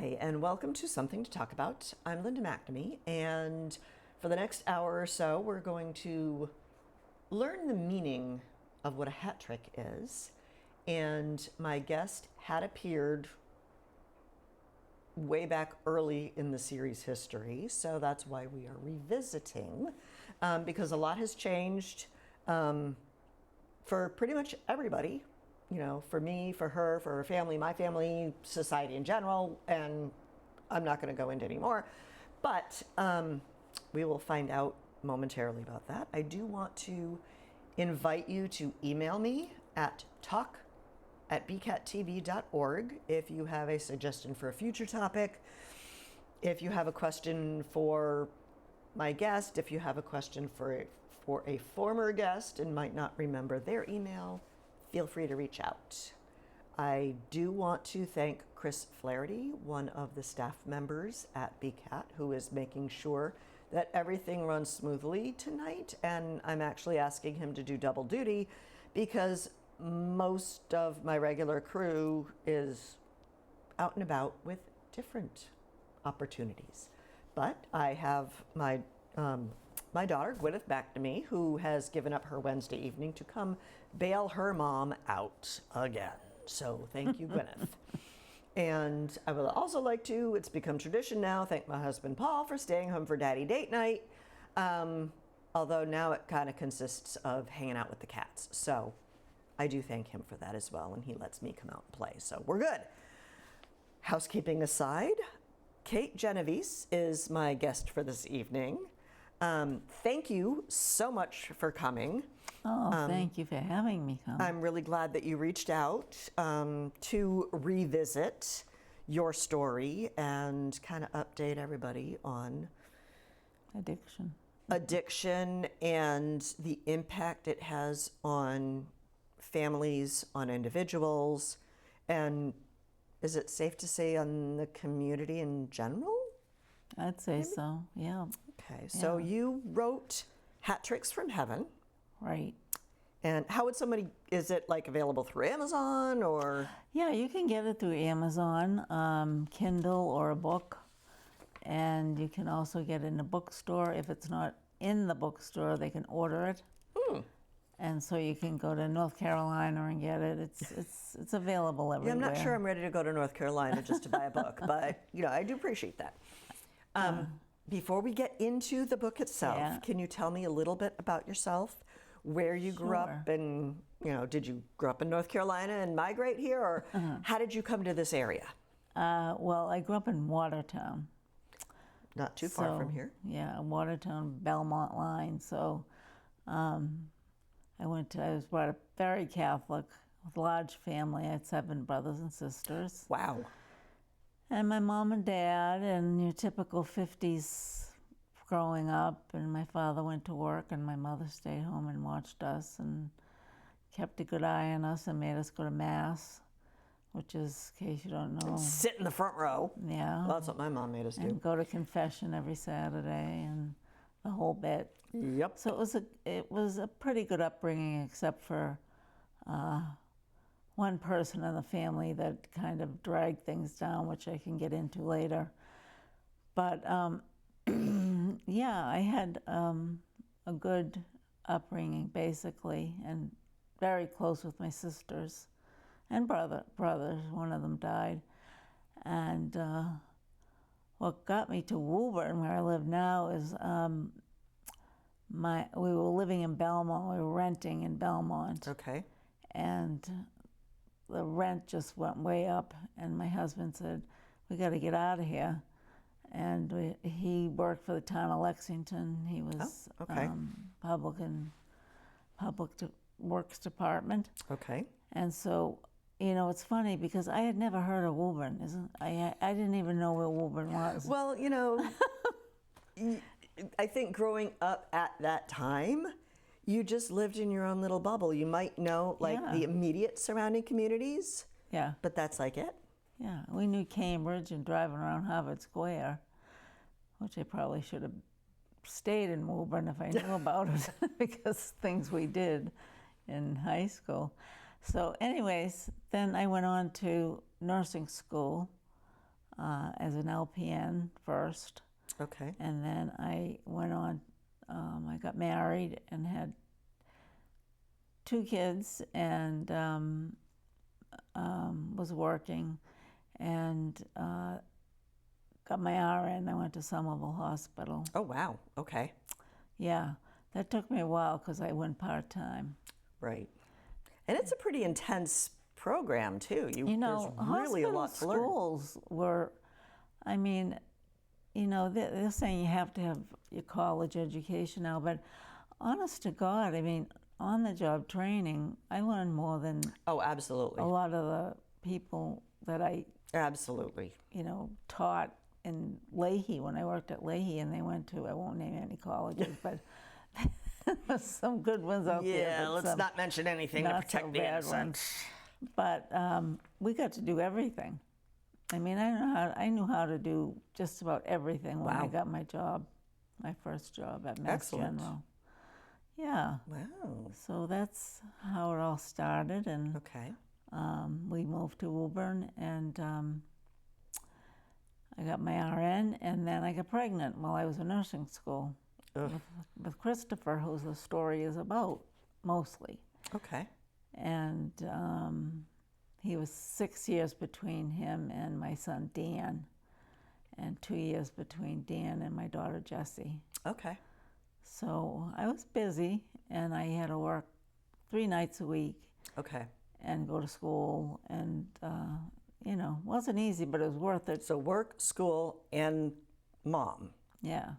Hi, and welcome to Something to Talk About. I'm Linda McNamee, and for the next hour or so, we're going to learn the meaning of what a hat trick is. And my guest had appeared way back early in the series history, so that's why we are revisiting, because a lot has changed for pretty much everybody. You know, for me, for her, for her family, my family, society in general, and I'm not going to go into any more, but we will find out momentarily about that. I do want to invite you to email me at talk@bcattv.org if you have a suggestion for a future topic, if you have a question for my guest, if you have a question for a former guest and might not remember their email, feel free to reach out. I do want to thank Chris Flaherty, one of the staff members at BCAT, who is making sure that everything runs smoothly tonight. And I'm actually asking him to do double duty because most of my regular crew is out and about with different opportunities. But I have my daughter, Gwyneth, back to me, who has given up her Wednesday evening to come bail her mom out again. So thank you, Gwyneth. And I would also like to, it's become tradition now, thank my husband, Paul, for staying home for daddy date night. Although now it kind of consists of hanging out with the cats. So I do thank him for that as well, and he lets me come out and play. So we're good. Housekeeping aside, Kate Genovese is my guest for this evening. Thank you so much for coming. Thank you for having me come. I'm really glad that you reached out to revisit your story and kind of update everybody on addiction and the impact it has on families, on individuals, and is it safe to say on the community in general? I'd say so, yeah. Okay, so you wrote Hat Tricks from Heaven. Right. And how would somebody, is it like available through Amazon or? Yeah, you can get it through Amazon, Kindle or a book. And you can also get it in a bookstore. If it's not in the bookstore, they can order it. And so you can go to North Carolina and get it. It's available everywhere. Yeah, I'm not sure I'm ready to go to North Carolina just to buy a book, but you know, I do appreciate that. Before we get into the book itself, can you tell me a little bit about yourself, where you grew up, and you know, did you grow up in North Carolina and migrate here, or how did you come to this area? Well, I grew up in Watertown. Not too far from here. Yeah, Watertown, Belmont line. So I was brought up very Catholic, with a large family. I had 7 brothers and sisters. Wow. And my mom and dad, and your typical 50s growing up, and my father went to work, and my mother stayed home and watched us and kept a good eye on us and made us go to Mass, which is, in case you don't know. Sit in the front row. Yeah. Well, that's what my mom made us do. And go to confession every Saturday and the whole bit. Yep. So it was a pretty good upbringing, except for one person in the family that kind of dragged things down, which I can get into later. But yeah, I had a good upbringing, basically, and very close with my sisters and brothers. One of them died. And what got me to Woburn, where I live now, is we were living in Belmont. We were renting in Belmont. Okay. And the rent just went way up, and my husband said, "We got to get out of here." And he worked for the town of Lexington. He was public works department. Okay. And so, you know, it's funny because I had never heard of Woburn. I didn't even know where Woburn was. Well, you know, I think growing up at that time, you just lived in your own little bubble. You might know like the immediate surrounding communities. Yeah. But that's like it. Yeah. We knew Cambridge and driving around Harvard Square, which I probably should have stayed in Woburn if I knew about it, because things we did in high school. So anyways, then I went on to nursing school as an LPN first, Okay. and then I went on. I got married and had 2 kids, and was working, and got my RN. I went to Somerville Hospital. Oh, wow. Okay. Yeah, that took me a while because I went part-time. Right. And it's a pretty intense program, too. You know, there's really a hospital lot to learn. schools were, I mean, you know, they're saying you have to have your college education now, but honest to God, I mean, on-the-job training, I learned more than Oh, absolutely. a lot of the people that I, Absolutely. you know, taught in Leahy when I worked at Leahy, and they went to, I won't name any colleges, but there's some good ones out there. Yeah, but let's some not mention anything to not protect so the bad innocent. ones. But we got to do everything. I mean, I knew how to do just about everything when I Wow. got my job, my first job at Mass Excellent. General. Yeah. Wow. So that's how it all started, and Okay. we moved to Woburn, and I got my RN, and then I got pregnant while I was in nursing school with Christopher, who the story is about mostly. Okay. And he was 6 years between him and my son Dan, and 2 years between Dan and my daughter Jessie. Okay. So I was busy, and I had to work 3 nights a week Okay. and go to school, and you know, wasn't easy, but it was worth it. So work, school, and mom. Yeah,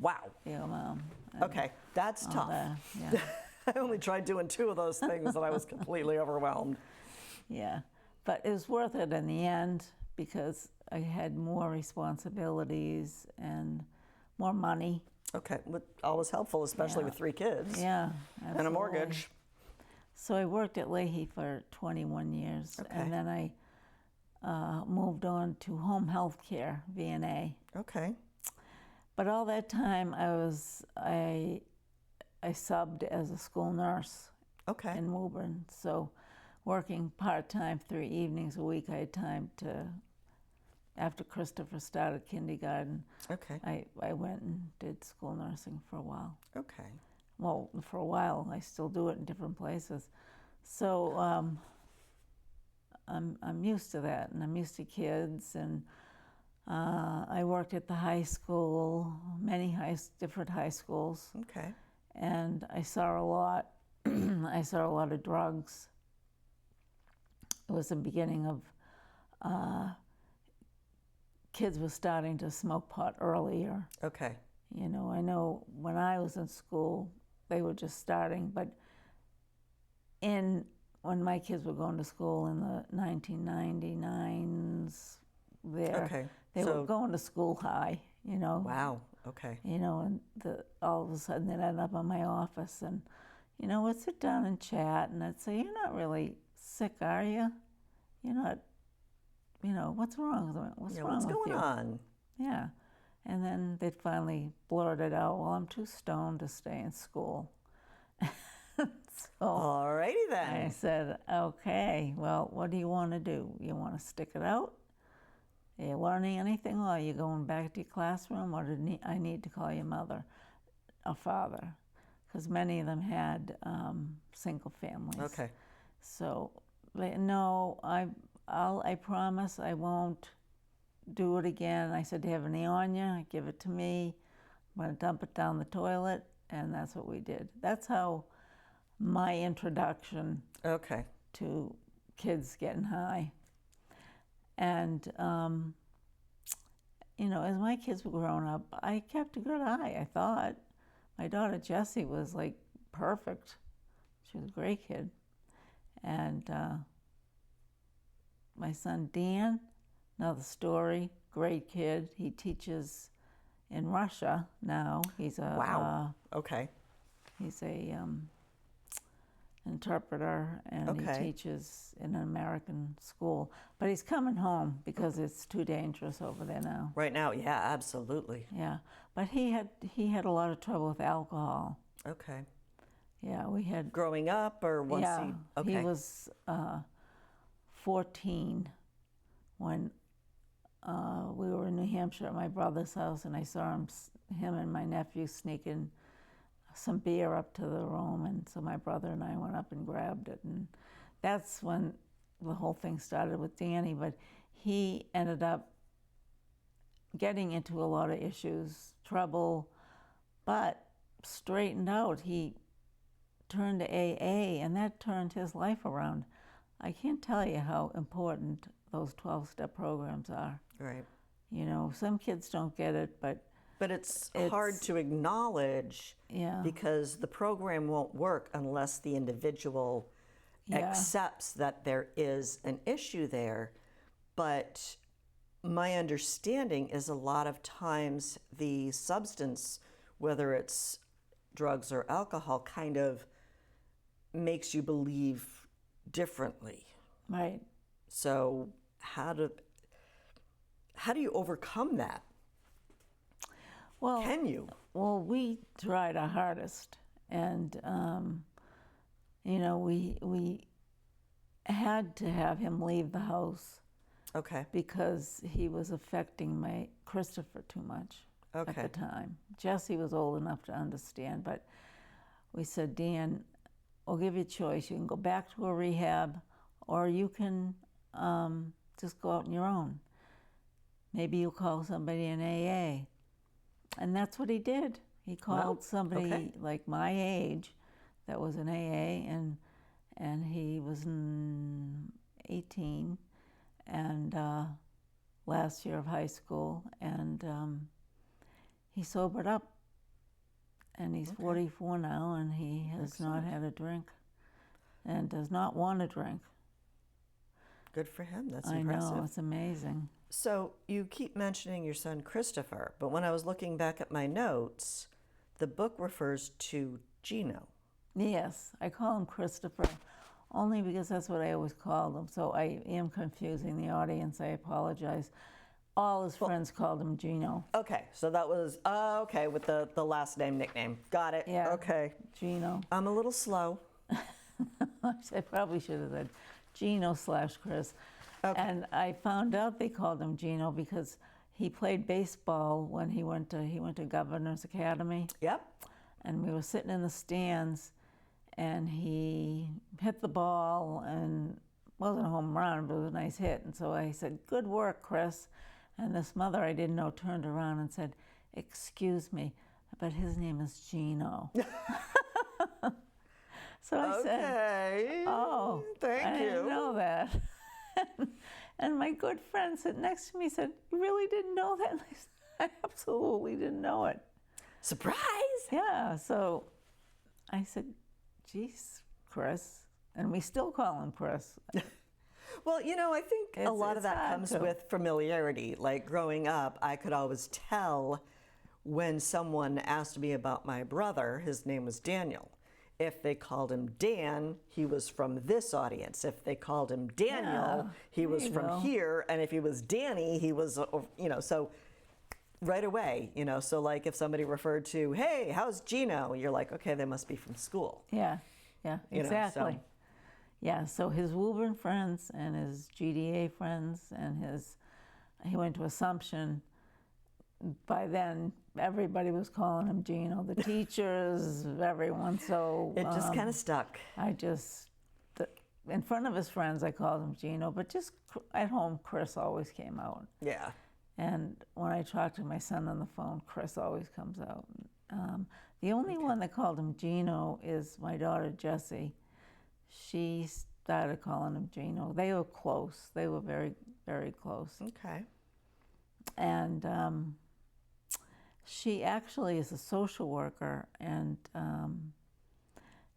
Wow. yeah, Mom. and Okay. That's all tough. that, yeah, I only tried doing 2 of those things and I was completely overwhelmed. yeah. But it was worth it in the end because I had more responsibilities and more money. Okay. Always helpful, especially Yeah. with 3 kids Yeah, and a absolutely. mortgage. So I worked at Leahy for 21 years, Okay. and then I moved on to home health care, VNA. Okay. But all that time I subbed as a school nurse Okay. in Woburn. So working part-time 3 evenings a week, I had time to, after Christopher started kindergarten, Okay. I went and did school nursing for a while. Okay. Well, for a while, I still do it in different places. So I'm used to that, and I'm used to kids, and I worked at the high school, many different high schools, Okay. and I saw a lot. I saw a lot of drugs. It was the beginning of kids were starting to smoke pot earlier. Okay. You know, I know when I was in school, they were just starting, but when my kids were going to school in the 1999s, Okay. they So- were going to school high, you know. Wow. Okay. You know, and all of a sudden they'd end up in my office, and, you know, we'd sit down and chat, and I'd say, "You're not really sick, are you? You're not, you know, what's wrong? What's Yeah, wrong what's with going you?" on? Yeah. And then they'd finally blurt it out, "Well, I'm too stoned to stay in school." So Alrighty I then. said, "Okay, well, what do you want to do? You want to stick it out? Are you learning anything, or are you going back to your classroom, or I need to call your mother or father?" Because many of them had single families. Okay. So, no, I promise I won't do it again. I said, "Do you have any on you? Give it to me. I'm going to dump it down the toilet," and that's what we did. That's how my introduction Okay. to kids getting high. And, you know, as my kids were growing up, I kept a good eye, I thought. My daughter Jessie was like perfect. She was a great kid. And my son Dan, another story, great kid. He teaches in Russia now. He's a Wow. Okay. he's a interpreter, and Okay. he teaches in an American school. But he's coming home because it's too dangerous over there now. Right now, yeah, absolutely. Yeah, but he had a lot of trouble with alcohol. Okay. Yeah, we had. Growing up or once Yeah, he. Okay. he was 14 when New Hampshire at my brother's house, and I saw him and my nephew sneaking some beer up to the room, and so my brother and I went up and grabbed it, and that's when the whole thing started with Danny. But he ended up getting into a lot of issues, trouble, but straightened out. He turned to AA, and that turned his life around. I can't tell you how important those 12-step programs are. Right. You know, some kids don't get it, but it's hard to acknowledge, because the program won't work unless the individual accepts that there is an issue there. But my understanding is a lot of times the substance, whether it's drugs or alcohol, kind of makes you believe differently. Right. So how do you overcome that? Well, can you? Well, we tried our hardest, and you know, we had to have him leave the house. Okay. Because he was affecting my Christopher too much at the time. Jesse was old enough to understand, but we said, Dan, we'll give you a choice. You can go back to a rehab, or you can just go out on your own. Maybe you'll call somebody in AA. And that's what he did. He called somebody like my age that was in AA, and he was 18 and last year of high school, and he sobered up, and he's 44 now, and he has not had a drink and does not want to drink. Good for him. That's I impressive. know, it's amazing. So you keep mentioning your son Christopher, but when I was looking back at my notes, the book refers to Gino. Yes, I call him Christopher only because that's what I always called him. So I am confusing the audience. I apologize. All his friends called him Gino. Okay, so that was, with the last name nickname. Got it. Yeah. Okay. Gino. I'm a little slow. I probably should have said Gino/Chris. Okay. And I found out they called him Gino because he played baseball when he went to Governor's Academy. Yep. And we were sitting in the stands, and he hit the ball, and wasn't a home run, but it was a nice hit. And so I said, "Good work, Chris." And this mother I didn't know turned around and said, "Excuse me, but his name is Gino." So I said, "Oh, thank you. I didn't know that." And my good friend sitting next to me said, "You really didn't know that?" And I said, "I absolutely didn't know it." Surprise! Yeah, so I said, "Geez, Chris." And we still call him Chris. Well, I think a lot of that comes with familiarity. Like growing up, I could always tell when someone asked me about my brother, his name was Daniel. If they called him Dan, he was from this audience. If they called him Daniel, he was from here. And if he was Danny, he was, so right away, so like if somebody referred to, "Hey, how's Gino?" You're like, okay, they must be from school. Yeah, exactly. So. Yeah, so his Woburn friends and his GDA friends and he went to Assumption. By then, everybody was calling him Gino, the teachers, everyone, so... It just kind of stuck. In front of his friends, I called him Gino, but just at home, Chris always came out. Yeah. And when I talk to my son on the phone, Chris always comes out. The only one that called him Gino is my daughter, Jessie. She started calling him Gino. They were close. They were very, very close. Okay. And she actually is a social worker, and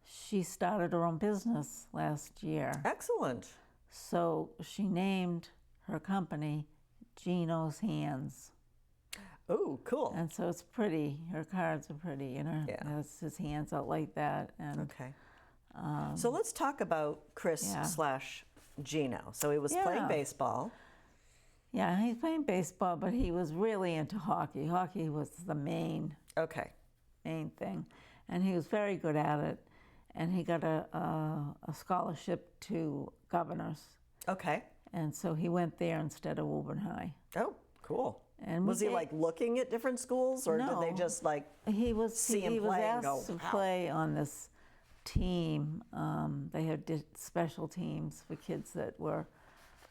she started her own business last year. Excellent. So she named her company Gino's Hands. Oh, cool. And so it's pretty. Her cards are pretty, has his hands out like that. And okay. So let's talk about Chris/Gino. So he was playing baseball. Yeah, he's playing baseball, but he was really into hockey. Hockey was the main thing. And he was very good at it. And he got a scholarship to Governor's. Okay. And so he went there instead of Woburn High. Oh, cool. And Was he like looking at different schools, or did they No. just like he was see him he was play and go, asked to "Wow." play on this team. They had special teams for kids that were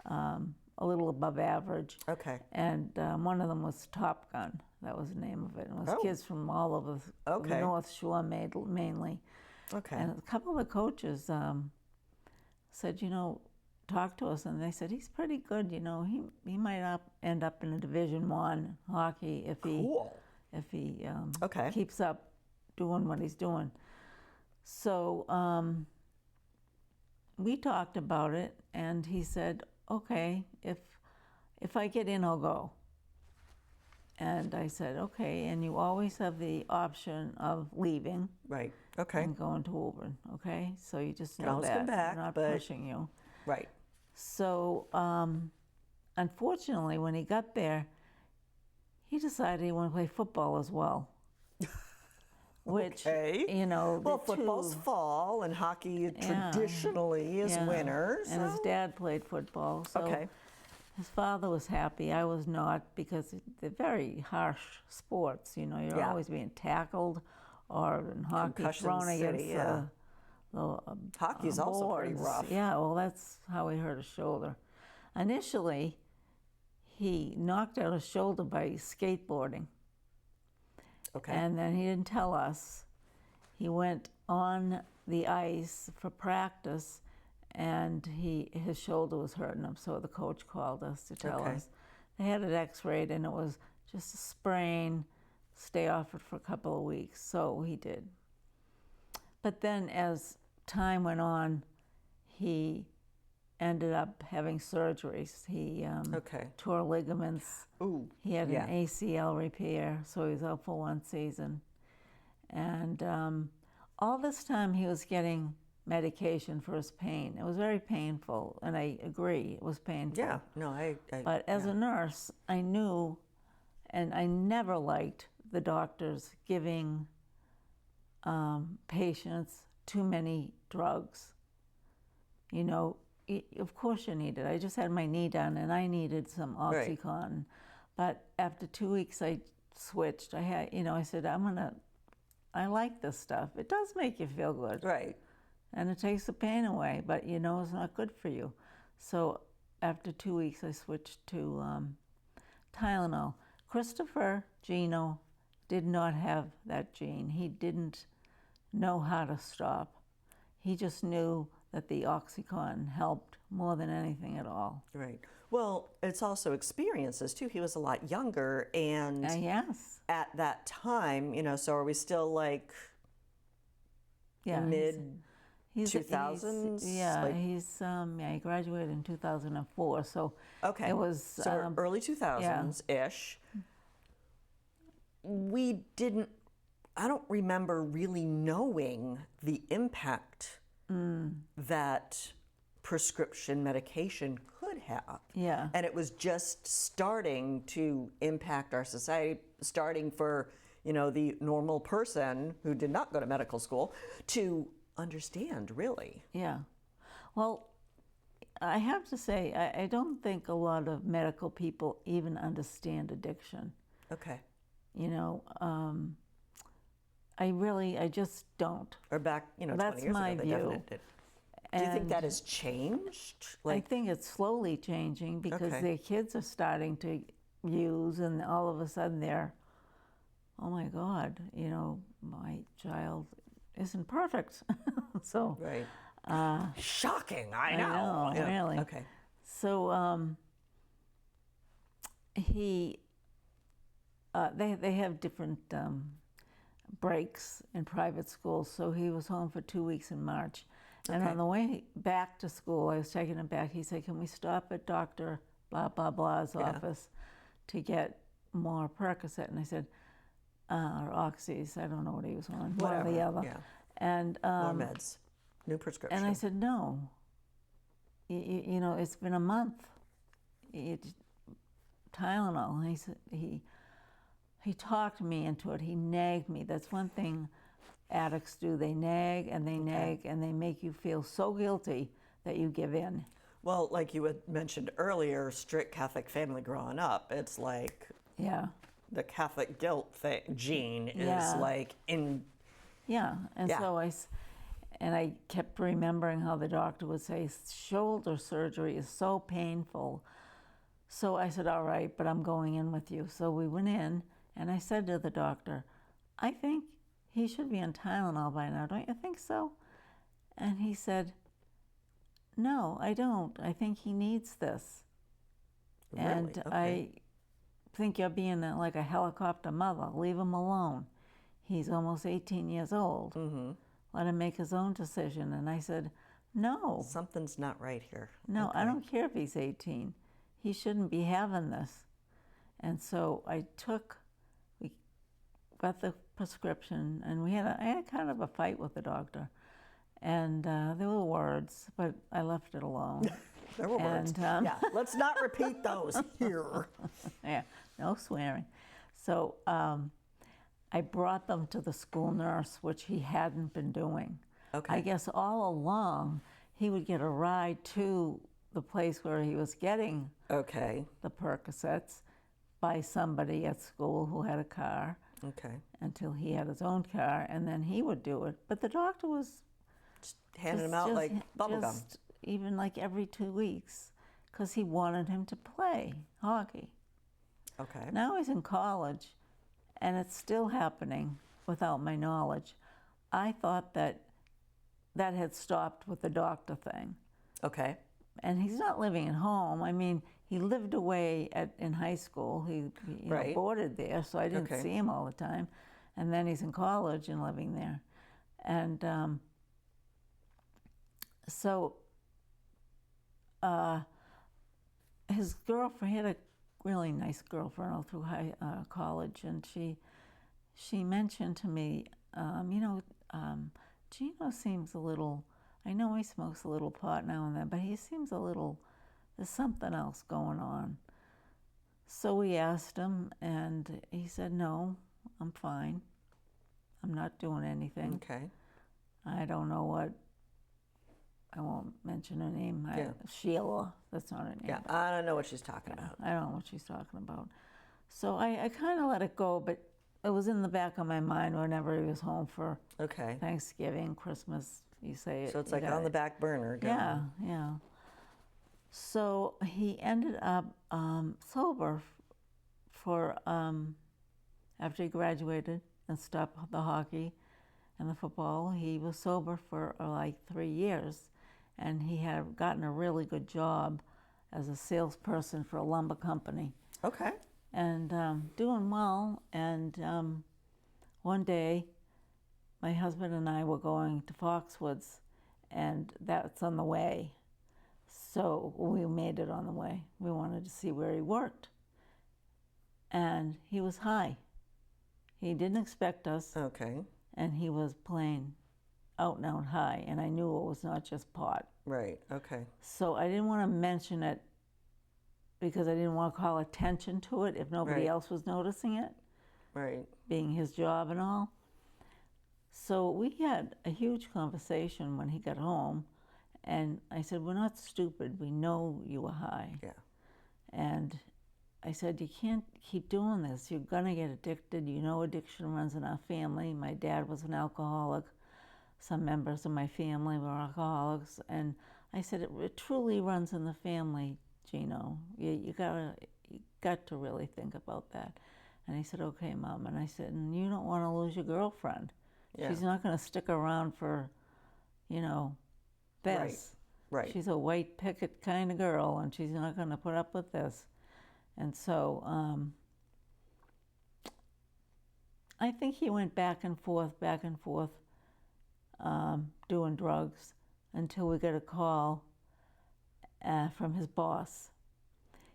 a little above average. Okay. And one of them was Top Gun. That was the name of it. And it was Oh. kids from all over the Okay. North Shore mainly. Okay. And a couple of the coaches said, talk to us. And they said, he's pretty good. He might end up in a Division I hockey if Cool. he Okay. keeps up doing what he's doing. So we talked about it, and he said, okay, if I get in, I'll go. And I said, okay, and you always have the option of leaving Right. Okay. and going to Auburn, okay? So you just Can know always that. come back, We're not but- pushing you. Right. So unfortunately, when he got there, he decided he wanted to play football as well. Which, Okay. the Well, football's two- fall, and hockey traditionally is yeah. winter. And his so- dad played football, so Okay. his father was happy. I was not, because they're very harsh sports. You're Yeah. always being tackled, or in hockey Concussion thrown city, against yeah. the Hockey's also pretty boards. rough. Yeah, well, that's how he hurt his shoulder. Initially, he knocked out his shoulder by skateboarding. Okay. And then he didn't tell us. He went on the ice for practice, and his shoulder was hurting him, so the coach called us to tell Okay. us. They had it x-rayed, and it was just a sprain, stay off it for a couple of weeks, so he did. But then as time went on, he ended up having surgeries. He Okay. tore ligaments. Ooh. He had Yeah. an ACL repair, so he was out for one season. And all this time he was getting medication for his pain. It was very painful, and I agree, it was painful. Yeah. No, I But as a nurse, I knew, and I never liked the doctors giving patients too many drugs. Of course you need it. I just had my knee done, and I needed some Right. Oxycontin. But after 2 weeks, I switched. I said, I like this stuff. It does make you feel good. Right. And it takes the pain away, but it's not good for you. So after 2 weeks, I switched to Tylenol. Christopher Gino did not have that gene. He didn't know how to stop. He just knew that the Oxycontin helped more than anything at all. Right. Well, it's also experiences too. He was a lot younger, and Yes. at that time, so are we still like Yeah. mid he's 2000s? Yeah, Like- he graduated in 2004, so Okay. it was So early 2000s ish. I don't remember really knowing the impact that prescription medication could have. yeah. And it was just starting to impact our society, starting for, the normal person who did not go to medical school to understand, really. Yeah. Well, I have to say, I don't think a lot of medical people even understand addiction. Okay. I just don't. Or back, 20 That's years my ago, they view. definitely did. Do you think And that has changed? I think it's slowly changing because Okay. their kids are starting to use, and all of a sudden they're, oh my God, my child isn't perfect. So, right. Shocking, I know. know, Yeah. really. Okay. so they have different breaks in private schools. So he was home for 2 weeks in March. And Okay. on the way back to school, I was taking him back. He said, can we stop at Dr. blah, blah, blah's office to get more Percocet? And I said, or Oxys, I don't know what he was on, one or the Whatever, other. yeah. And, More meds. New prescription. and I said, no. It's been a month. Tylenol. And he said, he talked me into it. He nagged me. That's one thing addicts do. They nag and they nag, and they make you feel so guilty that you give in. Well, like you had mentioned earlier, strict Catholic family growing up, it's like Yeah. the Catholic guilt gene is Yeah. like in. Yeah, and Yeah. so I kept remembering how the doctor would say shoulder surgery is so painful. So I said, all right, but I'm going in with you. So we went in, and I said to the doctor, I think he should be on Tylenol by now. Don't you think so? And he said, no, I don't. I think he needs this. Really? And Okay. I think you're being like a helicopter mother. Leave him alone. He's almost 18 years old. Mm-hmm. Let him make his own decision. And I said, no, Something's not right here. no, I Okay. don't care if he's 18. He shouldn't be having this. And so we got the prescription, and I had kind of a fight with the doctor. And there were words, but I left it alone. There were words. And, Yeah, let's not repeat those here. Yeah, no swearing. So I brought them to the school nurse, which he hadn't been doing. Okay. I guess all along he would get a ride to the place where he was getting Okay. the Percocets by somebody at school who had a car Okay. until he had his own car, and then he would do it. But the doctor was Handing them out like bubble gum. even like every 2 weeks, because he wanted him to play hockey. Okay. Now he's in college, and it's still happening without my knowledge. I thought that had stopped with the doctor thing. Okay. And he's not living at home. I mean, he lived away in high school. He Right. boarded there, so I didn't Okay. see him all the time. And then he's in college and living there. And so his girlfriend, he had a really nice girlfriend all through college, and she mentioned to me, Gino seems a little, I know he smokes a little pot now and then, but he seems a little, there's something else going on. So we asked him, and he said, no, I'm fine. I'm not doing anything. Okay. I don't know what, I won't mention her name. Yeah. Sheila, that's not her name. Yeah, I don't know what she's talking about. I don't know what she's talking about. So I kind of let it go, but it was in the back of my mind whenever he was home for Okay. Thanksgiving, Christmas, you say it. So it's like on the back burner. Going. Yeah, yeah. So he ended up sober for after he graduated and stopped the hockey and the football. He was sober for like 3 years, and he had gotten a really good job as a salesperson for a lumber company. Okay. And doing well. And one day, my husband and I were going to Foxwoods, and that's on the way. So we made it on the way. We wanted to see where he worked. And he was high. He didn't expect us, Okay. and he was playing out and out high, and I knew it was not just pot. Right. Okay. So I didn't want to mention it because I didn't want to call attention to it if nobody Right. else was noticing it, Right. being his job and all. So we had a huge conversation when he got home, and I said, we're not stupid. We know you were high. Yeah. And I said, you can't keep doing this. You're going to get addicted. You know addiction runs in our family. My dad was an alcoholic. Some members of my family were alcoholics. And I said, it truly runs in the family, Gino. You got to really think about that. And he said, okay, Mom. And I said, and you don't want to lose your girlfriend. Yeah. She's not going to stick around for, this. Right. She's a white picket kind of girl, and she's not going to put up with this. And so I think he went back and forth, doing drugs until we got a call from his boss.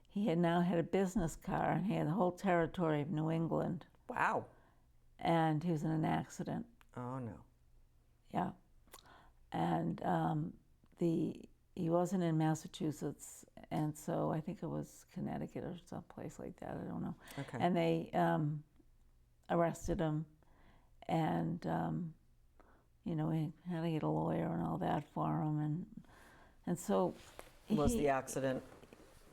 He had now had a business car, and he had the whole territory of New England, Wow. and he was in an accident. Oh no. Yeah. And he wasn't in Massachusetts, and so I think it was Connecticut or someplace like that. I don't know. Okay. And they arrested him, and we had to get a lawyer and all that for him, and so Was the accident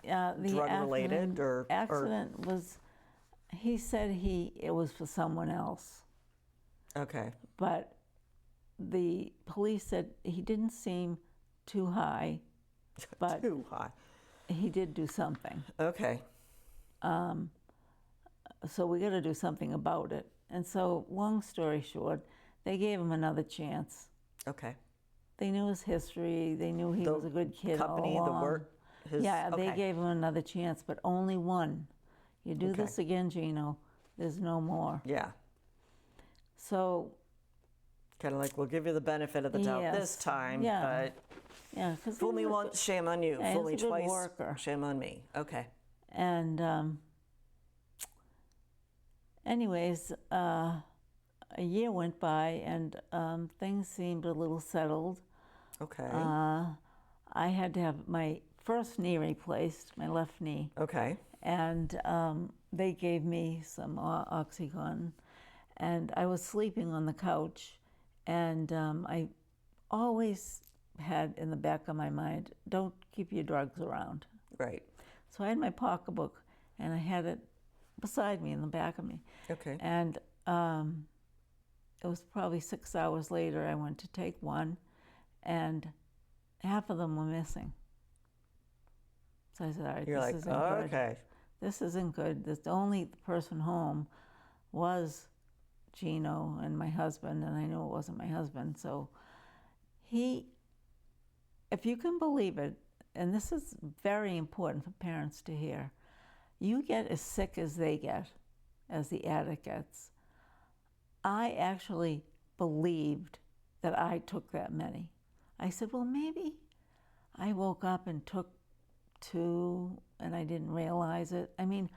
the drug related or accident was He said it was for someone else, Okay. but the police said he didn't seem too high, but Too high. he did do something. Okay. So we got to do something about it. And so, long story short, they gave him another chance. Okay. They knew his history. They knew he was a good kid Company, all the along. work. Yeah, they okay. gave him another chance, but only one. You do Okay. this again, Gino, there's no more. Yeah. So, Kind of like, we'll give you the benefit of the doubt this Yes. time, Yeah. but yeah, because fool me once, shame on you. Yeah, Fool me he's a good twice, worker. shame on me. Okay. And anyways, a year went by and things seemed a little settled. Okay. I had to have my first knee replaced, my left knee, Okay. and they gave me some Oxycontin, and I was sleeping on the couch, and I always had in the back of my mind, don't keep your drugs around. Right. So I had my pocketbook, and I had it beside me in the back of me. Okay. And it was probably 6 hours later, I went to take one, and half of them were missing. So I said, all right, You're this like, isn't oh, good. okay. This isn't good. The only person home was Gino and my husband, and I knew it wasn't my husband. So if you can believe it, and this is very important for parents to hear, you get as sick as they get, as the addict gets. I actually believed that I took that many. I said, well, maybe I woke up and took 2 and I didn't realize it. I mean,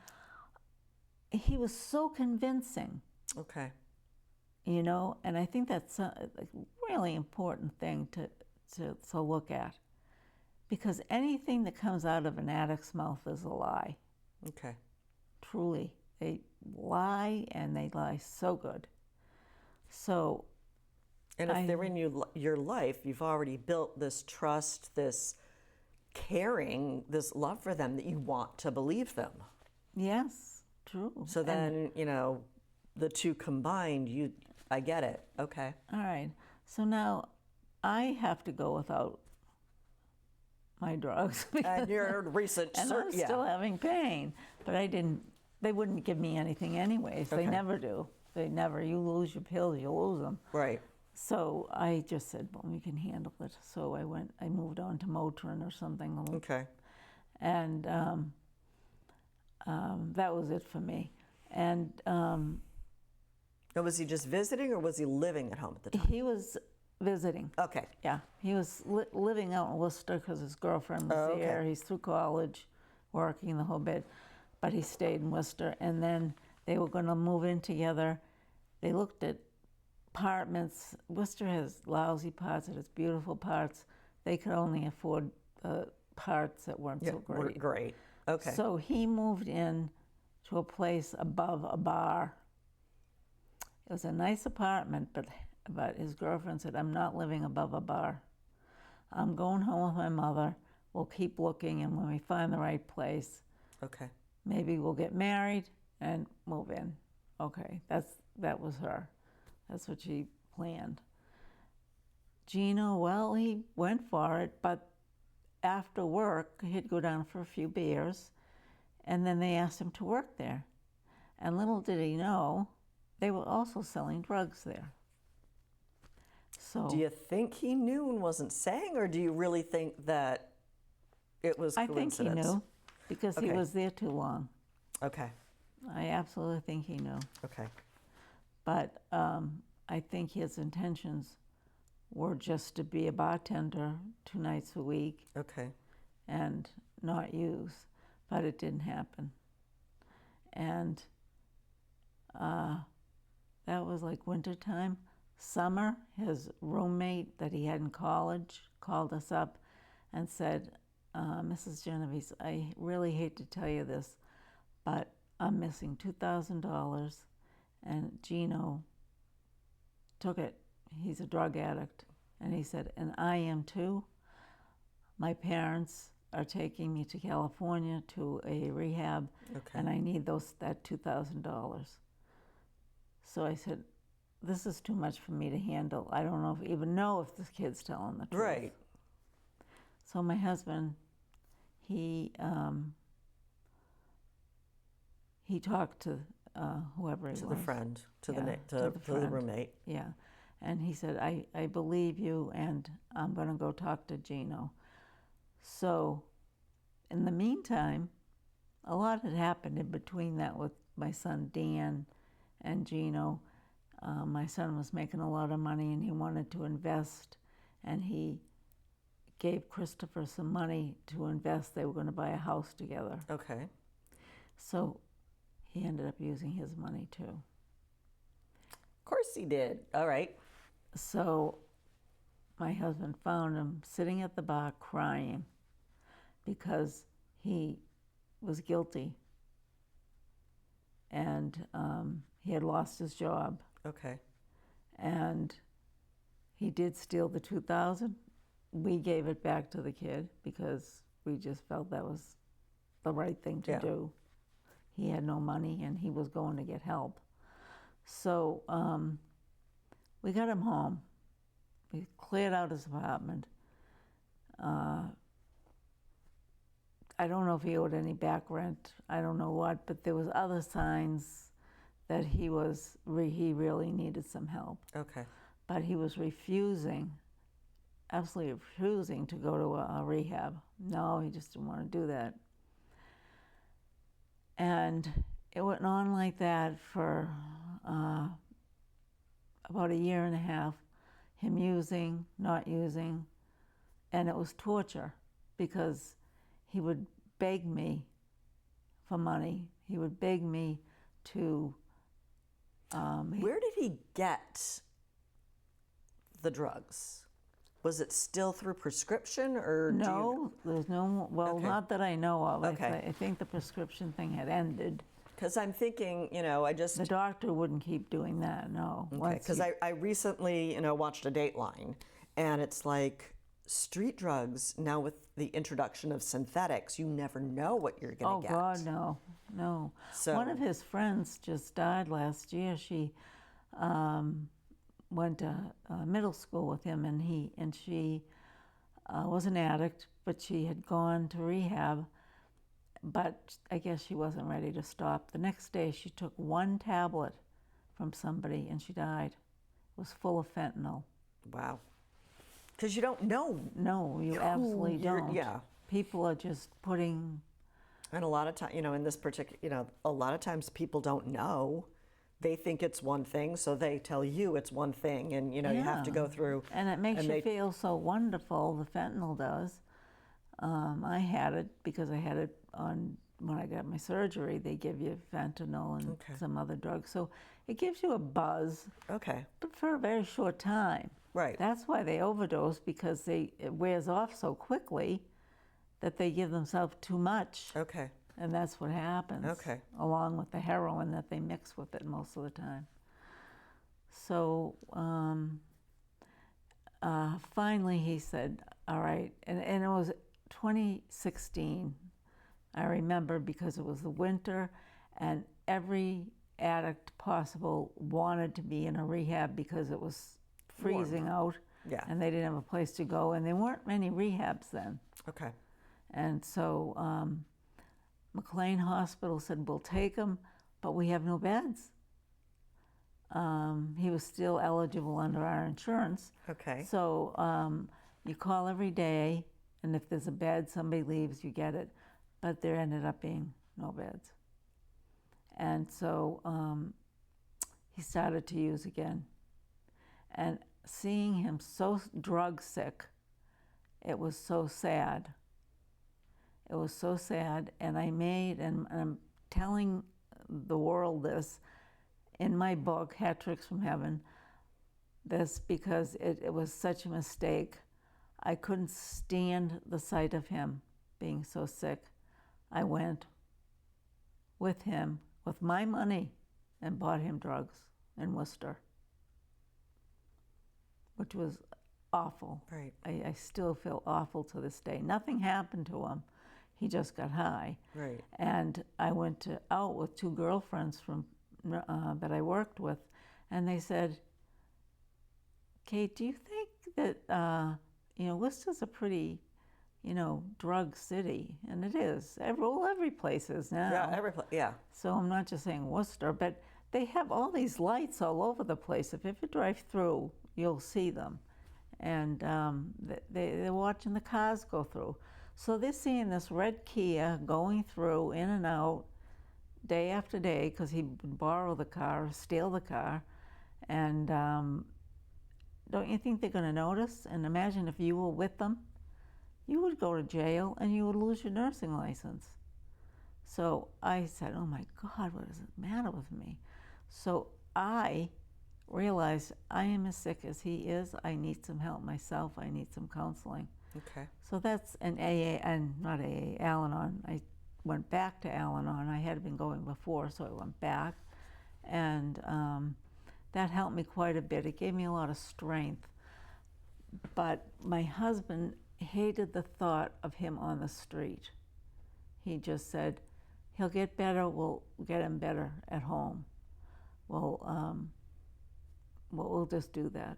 he was so convincing, Okay. you know, and I think that's a really important thing to look at, because anything that comes out of an addict's mouth is a lie. Okay. Truly, they lie, and they lie so good. So, And if they're in your life, you've already built this trust, this caring, this love for them that you want to believe them. yes, true. So then, the two combined, I get it. Okay. All right. So now I have to go without my drugs. And your recent And I'm still having pain, but they wouldn't give me anything anyways. Okay. They never do. You lose your pills, you lose them. Right. So I just said, well, we can handle it. So I moved on to Motrin or something. Okay. And that was it for me. And Now, was he just visiting or was he living at home at the time? he was visiting. Okay. Yeah, he was living out in Worcester because his girlfriend was Oh, okay. there. He's through college, working the whole bit, but he stayed in Worcester. And then they were going to move in together. They looked at apartments. Worcester has lousy parts. It has beautiful parts. They could only afford parts that weren't so great. Great. Okay. So he moved in to a place above a bar. It was a nice apartment, but his girlfriend said, I'm not living above a bar. I'm going home with my mother. We'll keep looking, and when we find the right place, Okay. maybe we'll get married and move in. Okay, that was her. That's what she planned. Gino, well, he went for it, but after work, he'd go down for a few beers, and then they asked him to work there. And little did he know, they were also selling drugs there. So Do you think he knew and wasn't saying, or do you really think that it was I think he coincidence? knew, because he Okay. was there too long. Okay. I absolutely think he knew. Okay. But I think his intentions were just to be a bartender 2 nights a week Okay. and not use, but it didn't happen. And that was like wintertime. Summer, his roommate that he had in college called us up and said, Mrs. Genovese, I really hate to tell you this, but I'm missing $2,000, and Gino took it. He's a drug addict. And he said, and I am too. My parents are taking me to California to a rehab, Okay. and I need that $2,000. So I said, this is too much for me to handle. I don't even know if this kid's telling the truth. Right. So my husband, he talked to whoever he was. To the friend, to Yeah, the friend. roommate. Yeah. And he said, I believe you, and I'm going to go talk to Gino. So in the meantime, a lot had happened in between that with my son Dan and Gino. My son was making a lot of money and he wanted to invest, and he gave Christopher some money to invest. They were going to buy a house together. Okay. So he ended up using his money too. Of course he did. All right. So my husband found him sitting at the bar crying because he was guilty, and he had lost his job, Okay. and he did steal the $2,000. We gave it back to the kid because we just felt that was the right thing to do. He had no money and he was going to get help. So we got him home. We cleared out his apartment. I don't know if he owed any back rent. I don't know what, but there was other signs that he really needed some help. Okay. But he was absolutely refusing to go to a rehab. No, he just didn't want to do that. And it went on like that for about a year and a half, him using, not using, and it was torture because he would beg me for money. He would beg me to... Where did he get the drugs? Was it still through prescription, or No, there's no... Well, Okay. not that I know of. Okay. I think the prescription thing had ended. Because I'm thinking, The doctor wouldn't keep doing that, no. Okay, because I recently, watched a Dateline, and it's like street drugs now with the introduction of synthetics, you never know what you're going to get. Oh, God, no. So- One of his friends just died last year. She went to middle school with him, and she was an addict, but she had gone to rehab, but I guess she wasn't ready to stop. The next day, she took one tablet from somebody, and she died. It was full of fentanyl. Wow. Because you don't know. No, you absolutely don't. Yeah. People are just putting... And a lot of time, in this particular, a lot of times people don't know. They think it's one thing, so they tell you it's one thing, and you have to go through. And it makes you feel so wonderful, the fentanyl does. I had it because I had it when I got my surgery. They give you fentanyl and some other drugs. So it gives you a buzz, Okay. but for a very short time. Right. That's why they overdose, because it wears off so quickly that they give themselves too much. Okay. And that's what happens. Okay. Along with the heroin that they mix with it most of the time. So finally he said, all right, and it was 2016, I remember, because it was the winter and every addict possible wanted to be in a rehab because it was freezing out. Yeah. And they didn't have a place to go, and there weren't many rehabs then. Okay. And so McLean Hospital said, we'll take him, but we have no beds. He was still eligible under our insurance. Okay. So you call every day, and if there's a bed, somebody leaves, you get it. But there ended up being no beds. And so he started to use again. And seeing him so drug sick, it was so sad. It was so sad, and I'm telling the world this in my book, Hat Tricks from Heaven, this because it was such a mistake. I couldn't stand the sight of him being so sick. I went with him, with my money, and bought him drugs in Worcester, which was awful. Right. I still feel awful to this day. Nothing happened to him. He just got high. Right. And I went out with two girlfriends from that I worked with, and they said, Kate, do you think that, Worcester's a pretty, drug city? And it is. Every place is now. Yeah, every place. Yeah. So I'm not just saying Worcester, but they have all these lights all over the place. If you drive through, you'll see them. And they're watching the cars go through. So they're seeing this red Kia going through, in and out, day after day, because he would borrow the car, steal the car. And don't you think they're going to notice? And imagine if you were with them, you would go to jail and you would lose your nursing license. So I said, oh my God, what does it matter with me? So I realized I am as sick as he is. I need some help myself. I need some counseling. Okay. So that's an AA, and not AA, Al-Anon. I went back to Al-Anon. I had been going before, so I went back. And that helped me quite a bit. It gave me a lot of strength. But my husband hated the thought of him on the street. He just said, he'll get better, we'll get him better at home. We'll just do that.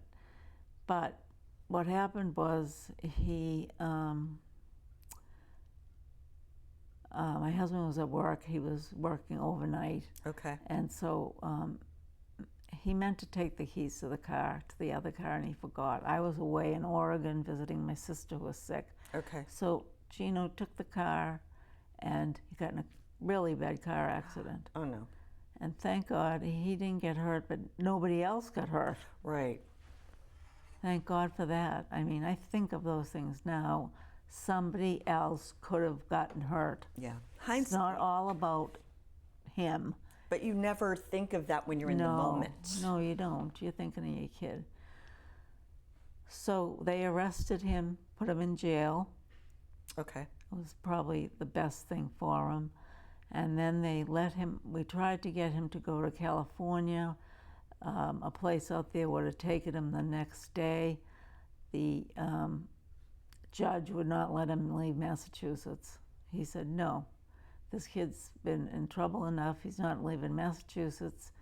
But what happened was my husband was at work. He was working overnight. Okay. And so he meant to take the keys to the other car, and he forgot. I was away in Oregon visiting my sister who was sick. Okay. So Gino took the car, and he got in a really bad car accident. Oh, no. And thank God he didn't get hurt, but nobody else got hurt. Right. Thank God for that. I mean, I think of those things now. Somebody else could have gotten hurt. Yeah. It's not all about him. But you never think of that when you're in the moment. No, you don't. You're thinking of your kid. So they arrested him, put him in jail. Okay. It was probably the best thing for him. And then they we tried to get him to go to California. A place out there would have taken him the next day. The judge would not let him leave Massachusetts. He said, no, this kid's been in trouble enough. He's not leaving Massachusetts.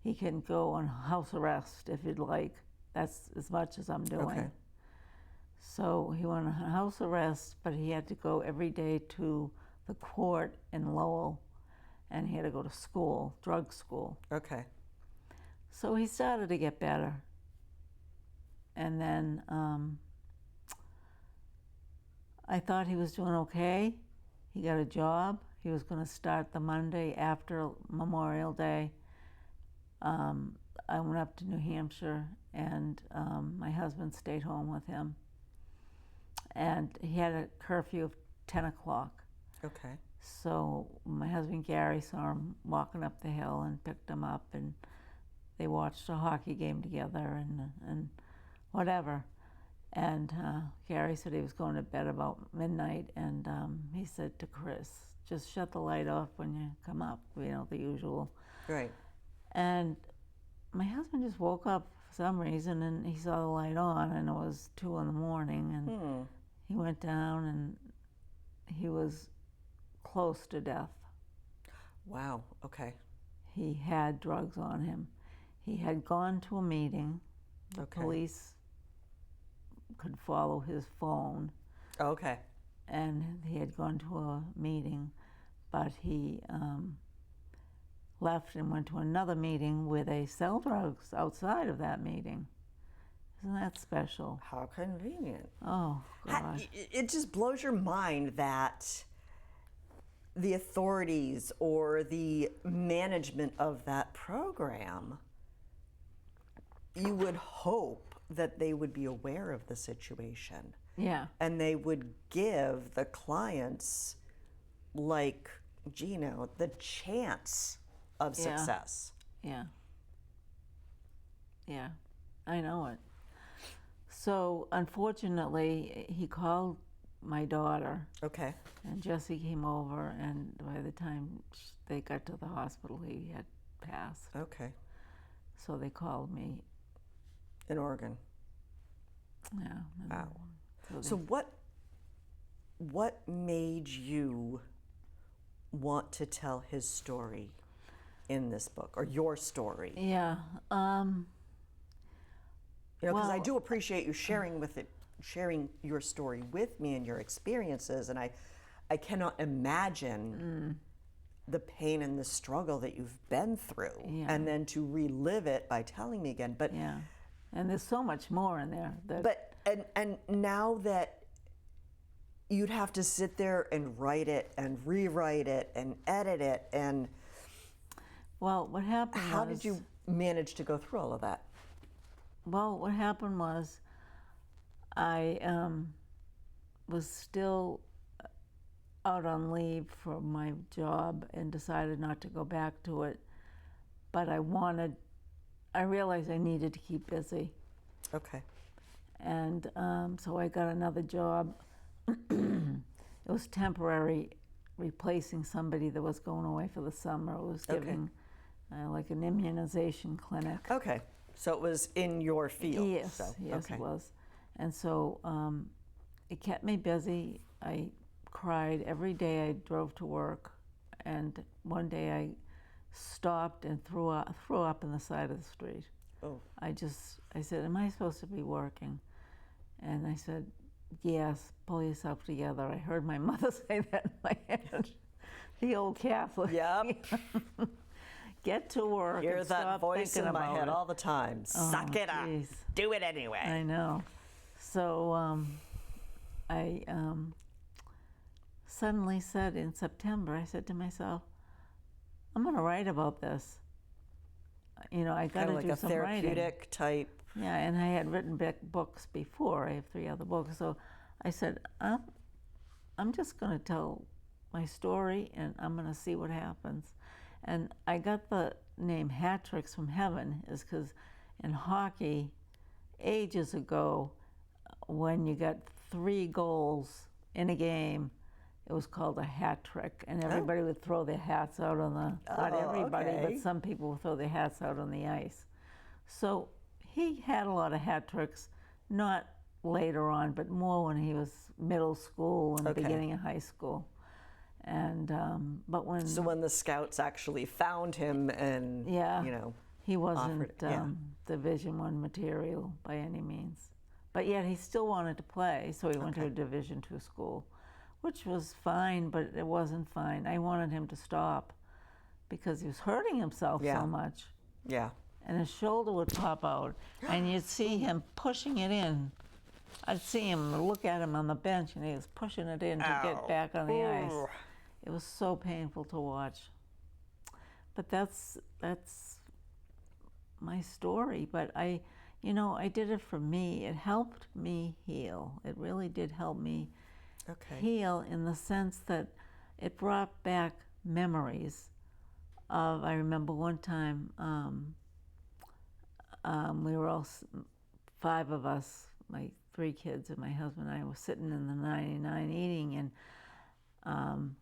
He can go on house arrest if you'd like. That's as much as I'm doing. Okay. So he went on house arrest, but he had to go every day to the court in Lowell, and he had to go to school, drug school. Okay. So he started to get better. And then I thought he was doing okay. He got a job. He was going to start the Monday after Memorial Day. I went up to New Hampshire, and my husband stayed home with him. And he had a curfew of 10 o'clock. Okay. So my husband Gary saw him walking up the hill and picked him up, and they watched a hockey game together and whatever. And Gary said he was going to bed about midnight, and he said to Chris, just shut the light off when you come up, the usual. Right. And my husband just woke up for some reason, and he saw the light on, and it was 2 in the morning, and he went down, and he was close to death. Wow. Okay. He had drugs on him. He had gone to a meeting. The police could follow his phone. Okay. And he had gone to a meeting, but he left and went to another meeting where they sell drugs outside of that meeting. Isn't that special? How convenient. Oh, God. It just blows your mind that the authorities or the management of that program, you would hope that they would be aware of the situation. Yeah. And they would give the clients, like Gino, the chance of success. Yeah. Yeah, I know it. So unfortunately, he called my daughter. Okay. And Jesse came over, and by the time they got to the hospital, he had passed. Okay. So they called me. In Oregon. Yeah. Wow. So So what made you want to tell his story in this book, or your story? yeah. Because I Well, do appreciate you sharing your story with me and your experiences, and I cannot imagine the pain and the struggle that you've been through, Yeah. and then to relive it by telling me again. But yeah. And there's so much more in there. and now that you'd have to sit there and write it and rewrite it and edit it, and Well, what happened how was, did you manage to go through all of that? Well, what happened was I was still out on leave from my job and decided not to go back to it. But I realized I needed to keep busy. Okay. And so I got another job. It was temporary, replacing somebody that was going away for the summer. It was giving like an immunization clinic. Okay. So it was in your field. Yes, So, yes, okay. it was. And so it kept me busy. I cried every day I drove to work. And one day I stopped and threw up in the side of the street. Oh. I said, am I supposed to be working? And I said, yes, pull yourself together. I heard my mother say that in my head. The old Catholic. Yep. Get to work. Hear and that stop voice in thinking my about head it. all the time. Suck it up. Geez. Do it anyway. I know. So I suddenly said in September, I said to myself, I'm going to write about this. You know, I got Kind to of like do a some writing. therapeutic type. Yeah, and I had written books before. I have 3 other books. So I said, I'm just going to tell my story, and I'm going to see what happens. And I got the name Hat Tricks from Heaven is because in hockey, ages ago, when you got 3 goals in a game, it was called a hat trick, and everybody would throw their hats out on the, not everybody, okay. but some people would throw their hats out on the ice. So he had a lot of hat tricks, not later on, but more when he was middle school and the beginning of high school. And but when the scouts actually found him and he wasn't offered, Division I material by any means, but yet he still wanted to play, so he went to a Division II school, which was fine, but it wasn't fine. I wanted him to stop because he was hurting himself so much. Yeah. And his shoulder would pop out, and you'd see him pushing it in. I'd see him look at him on the bench, and he was pushing it in to get back on the ice. It was so painful to watch. But that's my story. But I did it for me. It helped me heal. It really did help me heal in the sense that it brought back memories of, I remember one time, we were all 5 of us, my 3 kids and my husband and I were sitting in the 99 eating, and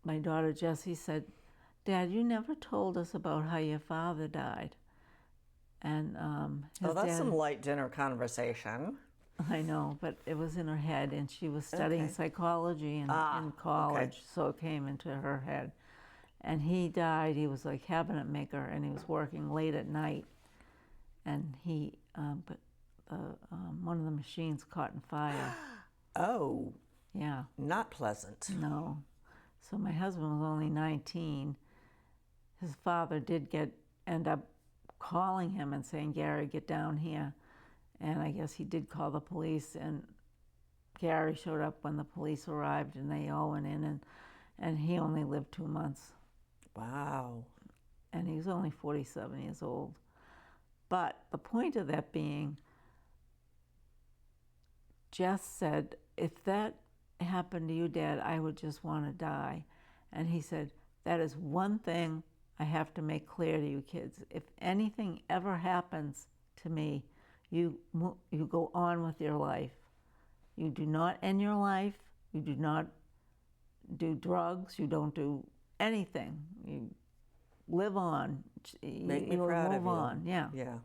my daughter Jessie said, Dad, you never told us about how your father died. And that's some light dinner conversation. I know, but it was in her head, and she was studying psychology in college, so it came into her head. And he died. He was a cabinet maker, and he was working late at night. And he, one of the machines caught in fire. Oh. Yeah. Not pleasant. No. So my husband was only 19. His father did end up calling him and saying, Gary, get down here. And I guess he did call the police, and Gary showed up when the police arrived, and they all went in, and he only lived 2 months. Wow. And he was only 47 years old. But the point of that being, Jess said, if that happened to you, Dad, I would just want to die. And he said, that is one thing I have to make clear to you kids. If anything ever happens to me, you go on with your life. You do not end your life. You do not do drugs. You don't do anything. You live on. Make me proud of you. Move on. Yeah. Yeah.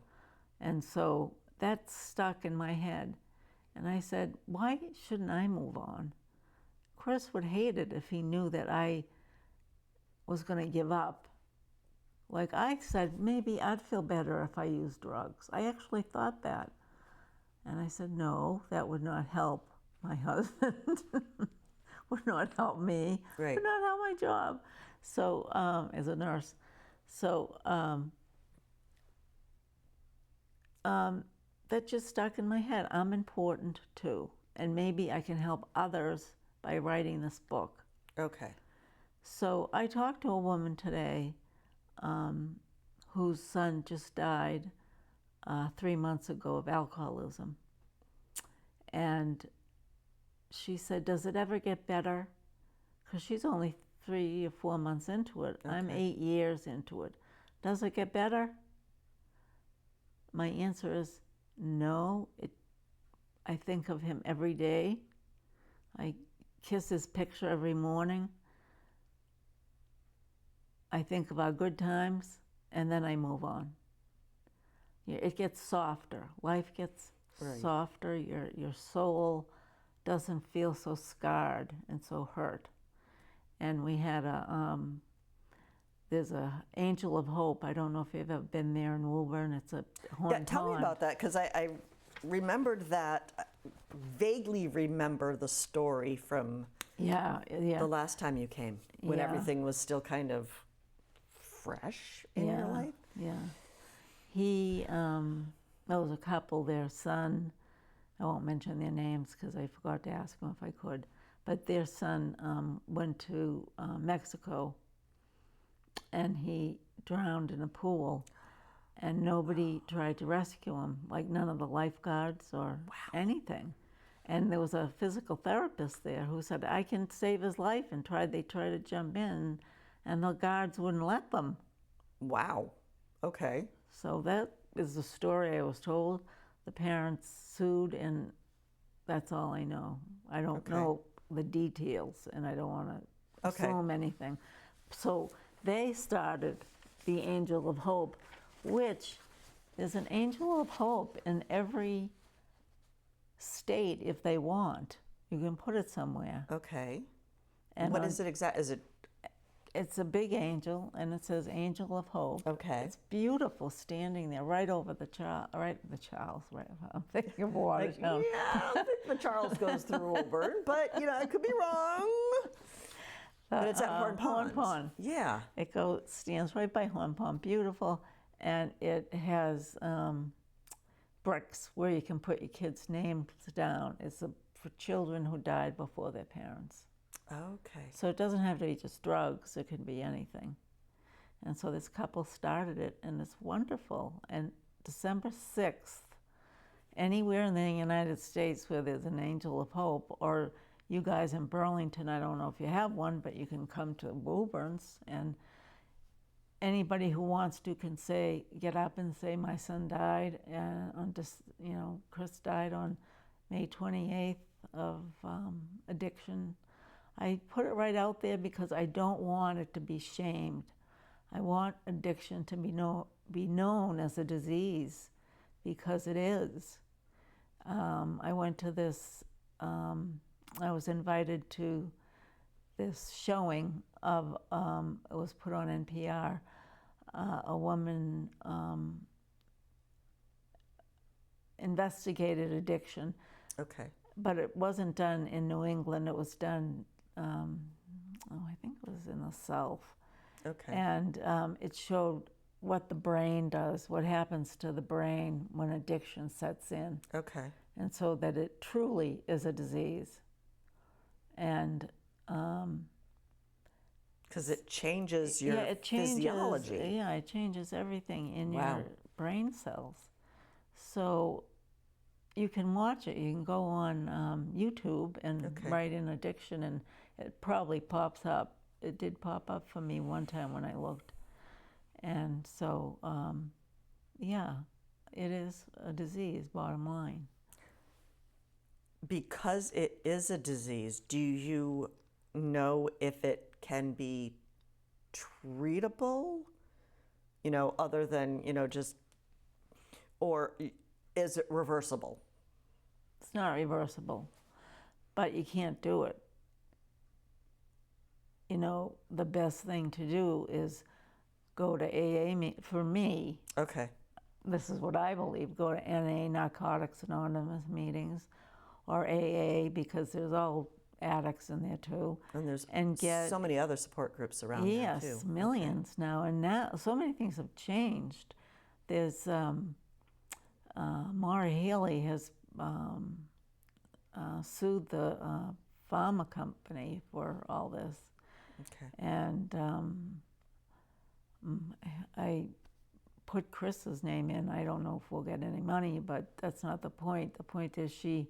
And so that stuck in my head. And I said, why shouldn't I move on? Chris would hate it if he knew that I was going to give up. Like I said, maybe I'd feel better if I used drugs. I actually thought that. And I said, no, that would not help my husband, would not help me, Right. would not help my job. So, as a nurse. So, that just stuck in my head. I'm important too. And maybe I can help others by writing this book. Okay. So I talked to a woman today whose son just died 3 months ago of alcoholism. And she said, does it ever get better? Because she's only 3 or 4 months into it. Okay. I'm 8 years into it. Does it get better? My answer is no. I think of him every day. I kiss his picture every morning. I think of our good times, and then I move on. It gets softer. Life gets softer. Your soul doesn't feel so scarred and so hurt. And we had there's a Angel of Hope. I don't know if you've ever been there in Woburn. It's a horn pond. Tell me about that, because I remembered that, vaguely remember the story from the last time you came, when everything was still kind of fresh in your life. Yeah. There was a couple, their son, I won't mention their names because I forgot to ask them if I could, but their son went to Mexico and he drowned in a pool, and nobody tried to rescue him, like none of the lifeguards or anything. And there was a physical therapist there who said, I can save his life, and they tried to jump in, and the guards wouldn't let them. Wow. Okay. So that is the story I was told. The parents sued, and that's all I know. I don't know the details, and I don't want to assume anything. So they started the Angel of Hope, which is an Angel of Hope in every state if they want. You can put it somewhere. Okay. And what is it exactly? Is it? It's a big angel, and it says Angel of Hope. Okay. It's beautiful, standing there right over the Charles. Right, I'm thinking of Watertown. Yeah, I don't think the Charles goes through Woburn, but I could be wrong. But it's at Horn Pond. Horn Pond. Yeah. It stands right by Horn Pond. Beautiful, and it has bricks where you can put your kids' names down. It's for children who died before their parents. Okay. So it doesn't have to be just drugs, it can be anything. And so this couple started it, and it's wonderful. And December 6th, anywhere in the United States where there's an Angel of Hope, or you guys in Burlington, I don't know if you have one, but you can come to Woburn's, and anybody who wants to can get up and say, my son died, and Chris died on May 28th of addiction. I put it right out there because I don't want it to be shamed. I want addiction to be known as a disease, because it is. I went to this, I was invited to this showing of, it was put on NPR, a woman investigated addiction. Okay. But it wasn't done in New England, it was done I think it was in the South. Okay. And it showed what the brain does, what happens to the brain when addiction sets in. Okay. And so that it truly is a disease. And because it changes your physiology. Yeah, it changes everything in your brain cells. So you can watch it. You can go on YouTube and write in addiction, and it probably pops up. It did pop up for me one time when I looked. And so, it is a disease, bottom line. Because it is a disease, do you know if it can be treatable? Other than, just, or is it reversible? It's not reversible, but you can't do it. You know, the best thing to do is go to AA. For me, Okay. this is what I believe, go to NA, Narcotics Anonymous meetings, or AA, because there's all addicts in there too. And there's get so many other support groups around there too. Yes, millions now. And now so many things have changed. There's Maura Healey has sued the pharma company for all this. Okay. And I put Chris's name in. I don't know if we'll get any money, but that's not the point. The point is she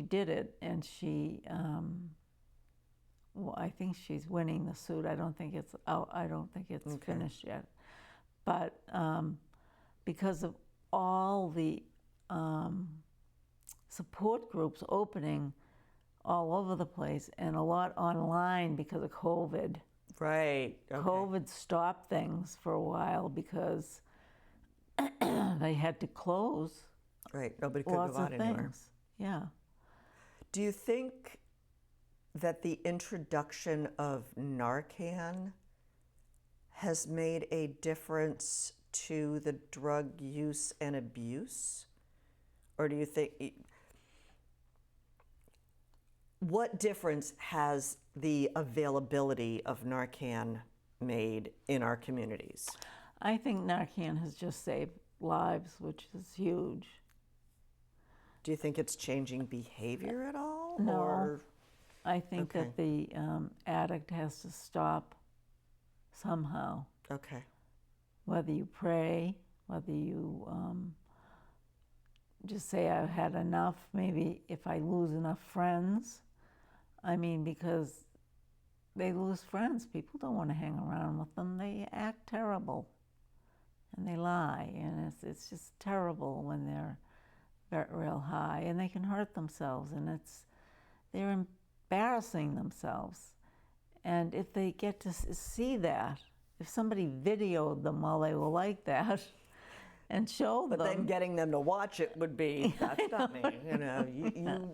did it, and she, well, I think she's winning the suit. I don't think it's out. I don't think it's finished yet. But because of all the support groups opening all over the place, and a lot online because of COVID. Right. Okay. COVID stopped things for a while because they had to close. Right. Nobody could Lots go out of anywhere. things. Yeah. Do you think that the introduction of Narcan has made a difference to the drug use and abuse? Or do you think, what difference has the availability of Narcan made in our communities? I think Narcan has just saved lives, which is huge. Do you think it's changing behavior at all? No. Or? I think that the addict has to stop somehow. Okay. Whether you pray, whether you just say, I've had enough, maybe if I lose enough friends. I mean, because they lose friends. People don't want to hang around with them. They act terrible and they lie. And it's just terrible when they're real high, and they can hurt themselves, and they're embarrassing themselves. And if they get to see that, if somebody videoed them while they were like that and showed them. But then getting them to watch it would be, that's not me. You know,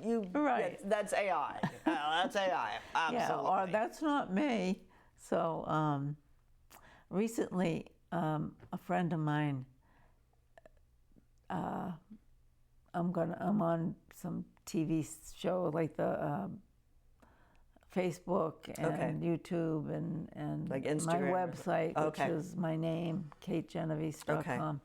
you right. That's AI. That's AI. Absolutely. Yeah, or that's not me. So recently, a friend of mine, I'm on some TV show like the Facebook and YouTube and like my Instagram website, which is my name, kategenovese.com.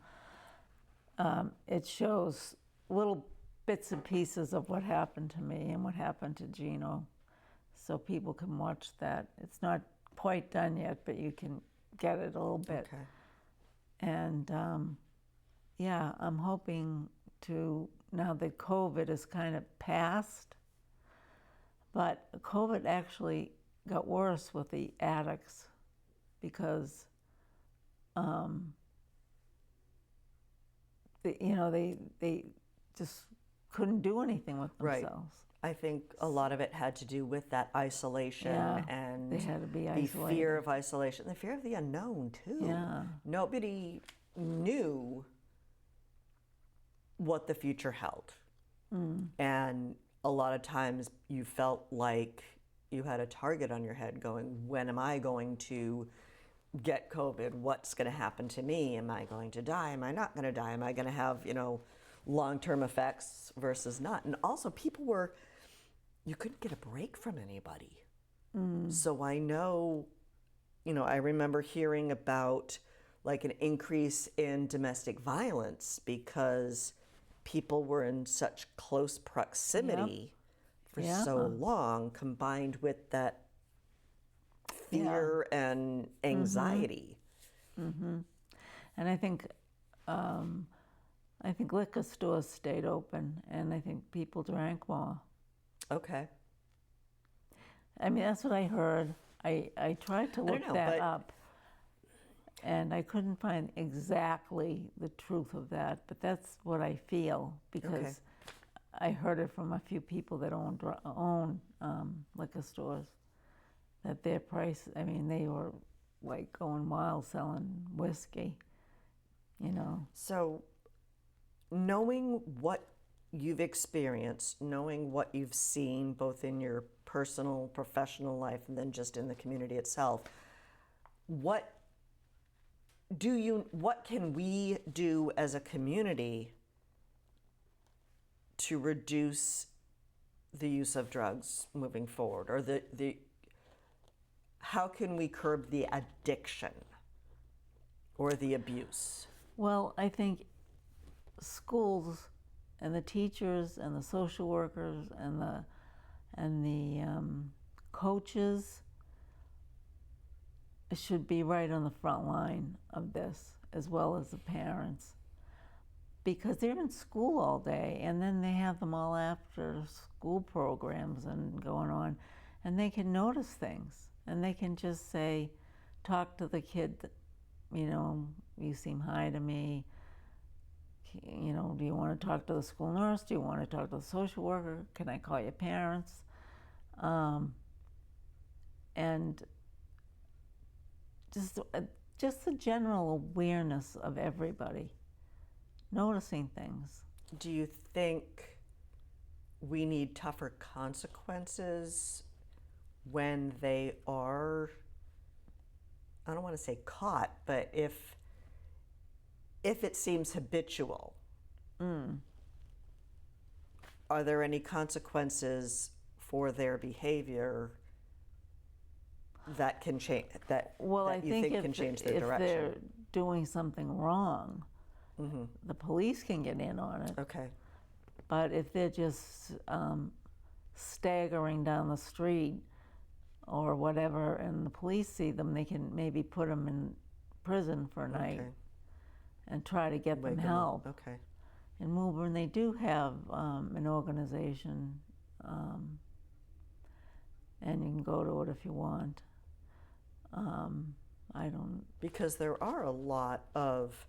It shows little bits and pieces of what happened to me and what happened to Gino, so people can watch that. It's not quite done yet, but you can get it a little bit. Okay. And yeah, I'm hoping to, now that COVID is kind of past, but COVID actually got worse with the addicts because, they just couldn't do anything with themselves. Right. I think a lot of it had to do with that isolation and they had to be the isolated. fear of isolation, the fear of the unknown too. Yeah. Nobody knew what the future held. And a lot of times you felt like you had a target on your head going, when am I going to get COVID? What's going to happen to me? Am I going to die? Am I not going to die? Am I going to have, long-term effects versus not? And also you couldn't get a break from anybody. So I know, I remember hearing about like an increase in domestic violence because people were in such close proximity for so long, combined with that fear and anxiety. And I think liquor stores stayed open, and I think people drank more. Okay. I mean, that's what I heard. I tried to look that up, and I couldn't find exactly the truth of that, but that's what I feel, because I heard it from a few people that own liquor stores, that their price, I mean, they were like going wild selling whiskey, So knowing what you've experienced, knowing what you've seen both in your personal, professional life, and then just in the community itself, what can we do as a community to reduce the use of drugs moving forward, or how can we curb the addiction or the abuse? Well, I think schools and the teachers and the social workers and the coaches should be right on the front line of this, as well as the parents, because they're in school all day, and then they have them all after school programs and going on, and they can notice things, and they can just say, talk to the kid, you know, you seem high to me, you know, do you want to talk to the school nurse? Do you want to talk to the social worker? Can I call your parents? And just the general awareness of everybody, noticing things. Do you think we need tougher consequences when they are, I don't want to say caught, but if it seems habitual? Are there any consequences for their behavior that can change, that you think can change their direction? If they're doing something wrong, the police can get in on it. Okay. But if they're just staggering down the street or whatever, and the police see them, they can maybe put them in prison for a night and try to get them help. Okay. In Woburn, they do have an organization, and you can go to it if you want. I don't... Because there are a lot of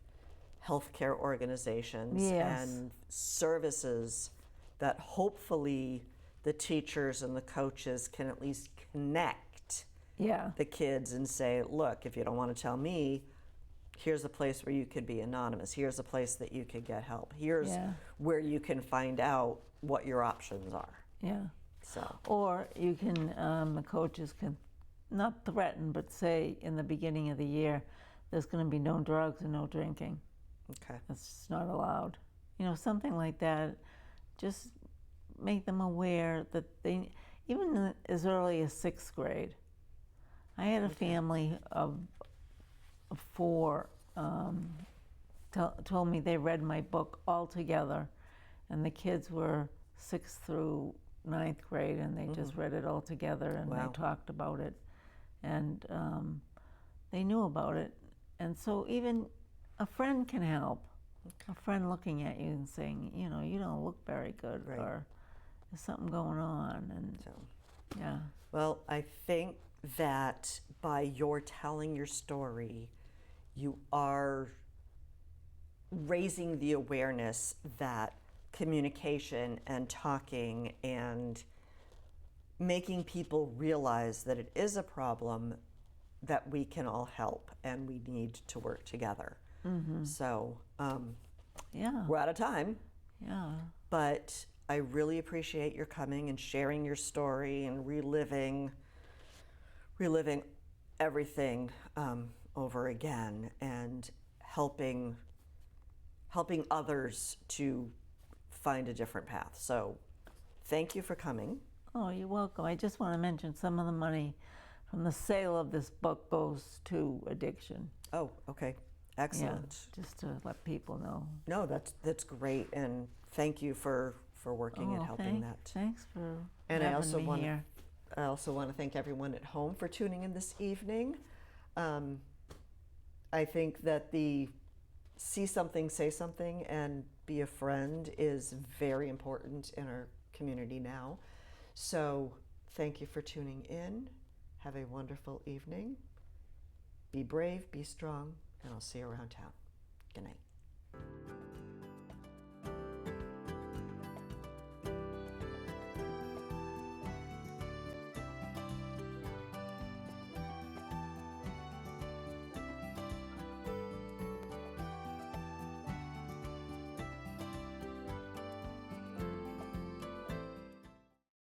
healthcare organizations and services that hopefully the teachers and the coaches can at least connect the kids and say, look, if you don't want to tell me, here's a place where you could be anonymous. Here's a place that you could get help. Here's where you can find out what your options are. Yeah. So. Or you can, the coaches can not threaten, but say in the beginning of the year, there's going to be no drugs and no drinking. Okay. That's just not allowed. You know, something like that. Just make them aware that they, even as early as 6th grade. I had a family of 4 told me they read my book all together, and the kids were 6th through 9th grade, and they just read it all together, and they talked about it, and they knew about it. And so even a friend can help. A friend looking at you and saying, you know, you don't look very good, or there's something going on. And so, well, I think that by your telling your story, you are raising the awareness that communication and talking and making people realize that it is a problem, that we can all help and we need to work together. So we're out of time. But I really appreciate your coming and sharing your story and reliving everything over again, and helping others to find a different path. So thank you for coming. Oh, you're welcome. I just want to mention some of the money from the sale of this book goes to addiction. Oh, okay. Excellent. Yeah, just to let people know. No, that's great, and thank you for working and helping that. Thanks for and having me here. I also want to thank everyone at home for tuning in this evening. I think that the see something, say something, and be a friend is very important in our community now. So thank you for tuning in. Have a wonderful evening. Be brave, be strong, and I'll see you around town. Good night.